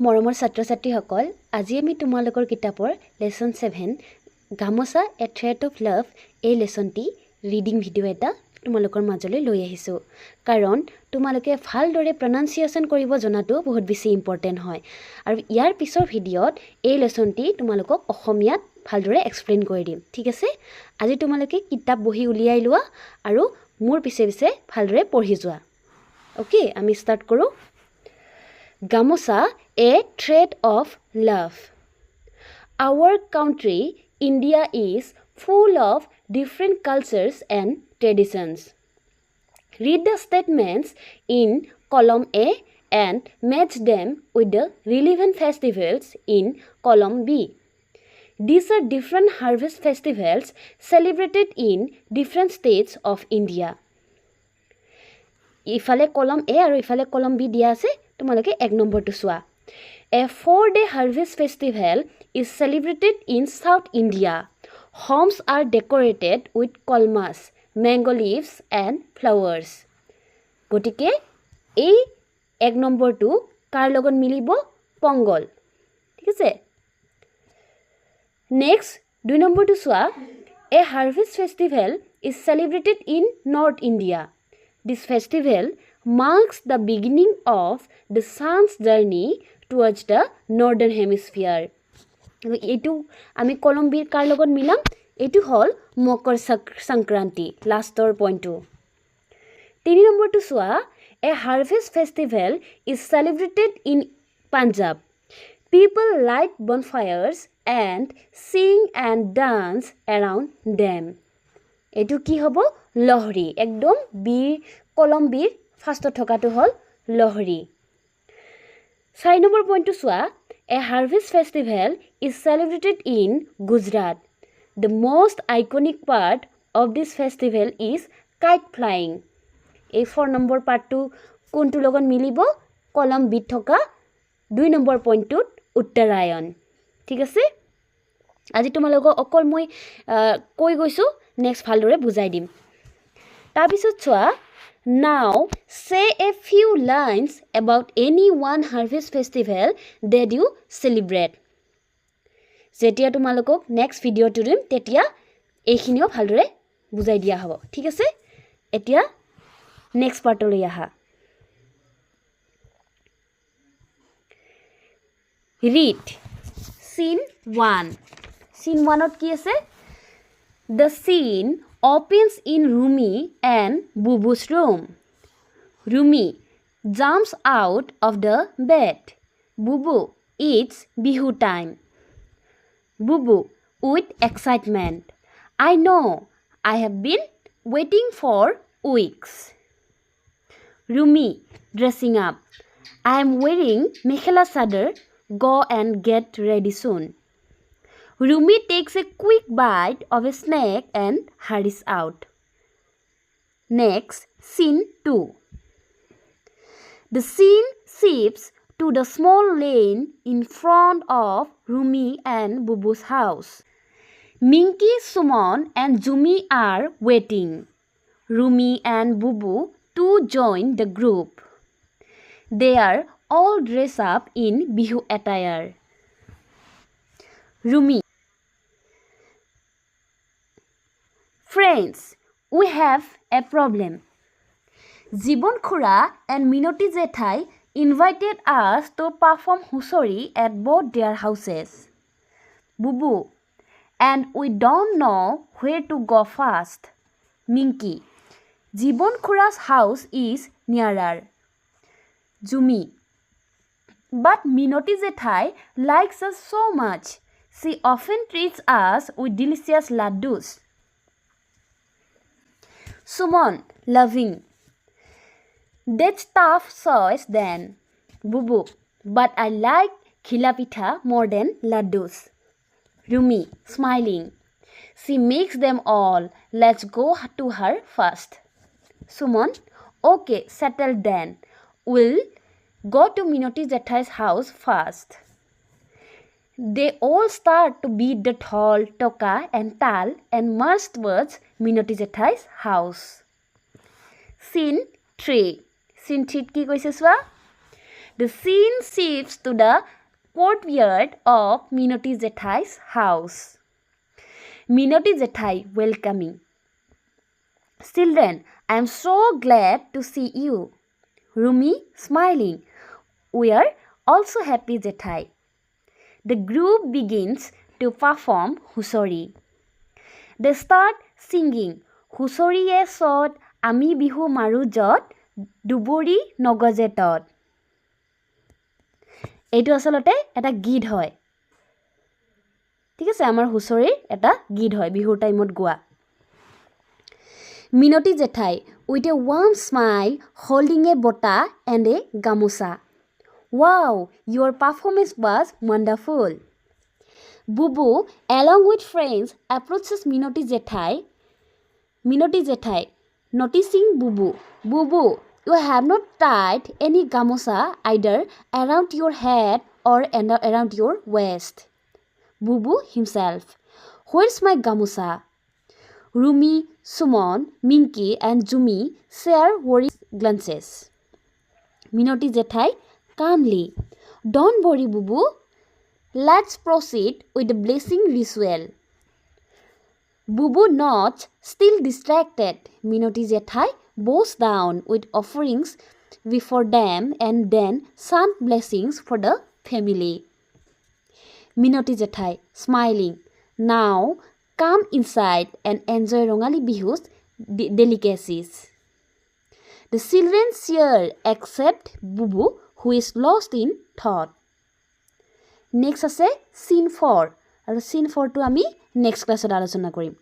মৰমৰ ছাত্ৰ-ছাত্ৰীসকল, আজি আমি তোমালোকৰ কিতাপৰ lesson 7 gamosa A thread of love এই লেসনটি ৰিডিং ভিডিঅ' এটা তোমালোকৰ মাজলৈ লৈ আহিছোঁ কাৰণ তোমালোকে ভালদৰে প্ৰনাউন্সিয়েচন কৰিব জনাটো বহুত বেছি ইম্পৰ্টেন্ট হয় আৰু ইয়াৰ পিছৰ ভিডিঅ'ত এই লেসনটি তোমালোকক অসমীয়াত ভালদৰে এক্সপ্লেইন কৰি দিম ঠিক আছে আজি তোমালোকে কিতাপ বহি উলিয়াই লোৱা আৰু মোৰ পিছে পিছে ভালদৰে পঢ়ি যোৱা ওকে আমি ষ্টাৰ্ট কৰো Gamosa, a thread of love. Our country, India, is full of different cultures and traditions. Read the statements in column A and match them with the relevant festivals in column B. These are different harvest festivals celebrated in different states of India. ইফালে কলম A আৰু ইফালে কলম B দিয়া আছে তোমালোকে এক নম্বৰটো চোৱা A 4-day harvest festival is celebrated in South India. Homes are decorated with kolmas, mango leaves and flowers. গটিকে এই এক নম্বৰটো কাৰ লগত মিলিব পঙ্গল ঠিক আছে নেক্সট দুই নম্বৰটো চোৱা A harvest festival is celebrated in North India. This festival marks the beginning of the sun's journey towards the northern hemisphere. এটু আমি কলম্বিয়াৰ কাৰ লগত মিলাম এটু হল মকৰ সংক্ৰান্তি লাষ্টৰ পইণ্টটো 3 নম্বৰটো চোৱা A harvest festival is celebrated in Punjab. People light bonfires and sing and dance around them. এটু কি হ'ব লহৰি একদম বি কলম্বিৰ ফাৰ্স্ট থকাটো হল লহৰি 4 নম্বৰ পইণ্টটো চোৱা A harvest festival is celebrated in Gujarat. The most iconic part of this festival is kite flying. এই 4 number পাৰ্টটো কোনটো লগত মিলিব কলম বি থকা 2 নম্বৰ পইণ্টটোত উত্তৰায়ণ ঠিক আছে আজি তোমালোকক অকল মই কৈ গৈছো নেক্সট ভালদৰে বুজাই দিম তাৰ পিছত চোৱা Now say a few lines about any one harvest festival that you celebrate. যেতিয়া তোমালোকক নেক্সট ভিডিঅ'টো দিম তেতিয়া এইখিনিও ভালদৰে বুজাই দিয়া হ'ব ঠিক আছে এতিয়া নেক্সট পাৰ্টলৈ আহা Read Scene 1 Scene 1ত কি আছে The scene opens in Rumi and Bubu's room. Rumi jumps out of the bed. Bubu, it's Bihu time. Bubu, with excitement. I know, I have been waiting for weeks. Rumi, dressing up. I am wearing mekhela sadar. Go and get ready soon. Rumi takes a quick bite of a snack and hurries out. Next, scene 2. The scene shifts to the small lane in front of Rumi and Bubu's house. Minky, Suman and Jumi are waiting. Rumi and Bubu too join the group. They are all dressed up in Bihu attire. Rumi Friends, we have a problem. Jibon Khura and Minoti Jethai invited us to perform Husori at both their houses. Bubu, and we don't know where to go first. Minky, Jibon Khura's house is nearer. Jumi, but Minoti Jethai likes us so much. She often treats us with delicious laddus. Suman, loving. That's tough choice then. Bubu, but I like khilapitha more than laddus. Rumi, smiling. She makes them all. Let's go to her first. Suman, okay, settled then. We'll go to Minoti Jethai's house first. They all start to beat the dhol, toka and tal and march towards Minoti Jethai's house. Scene 3. Scene 3 কি কৈছে চোৱা The scene shifts to the courtyard of Minoti Jethai's house. Minoti Jethai welcoming. Children, I am so glad to see you. Rumi smiling. We are also happy, Jethai. The group begins to perform Husori. They start singing Husoriye sot ami bihu maru jot dubori নগজে তত. এইটো আসলতে এটা গীত হয়. ঠিক আছে, আমাৰ হুঁচৰিৰ এটা গীত হয় বিহুৰ টাইমত গোৱা. Minoti Jethai with a warm smile holding a bota and a gamosa. Wow, your performance was wonderful. Bubu, along with friends, approaches Minoti Jethai. Minoti Jethai, noticing Bubu. Bubu, you have not tied any gamosa either around your head or around your waist. Bubu himself, where's my gamosa? Rumi, Sumon, Minky and Jumi share worried glances. Minoti Jethai calmly, don't worry, Bubu. Let's proceed with the blessing ritual. Bubu nods, still distracted. Minoti Jethai bows down with offerings before them and then chant blessings for the family. Minoti Jethai smiling, now come inside and enjoy Rongali Bihu's delicacies. The children cheer except Bubu, who is lost in thought. Next আছে scene 4 আৰু scene 4 টো আমি next class আলোচনা কৰিম.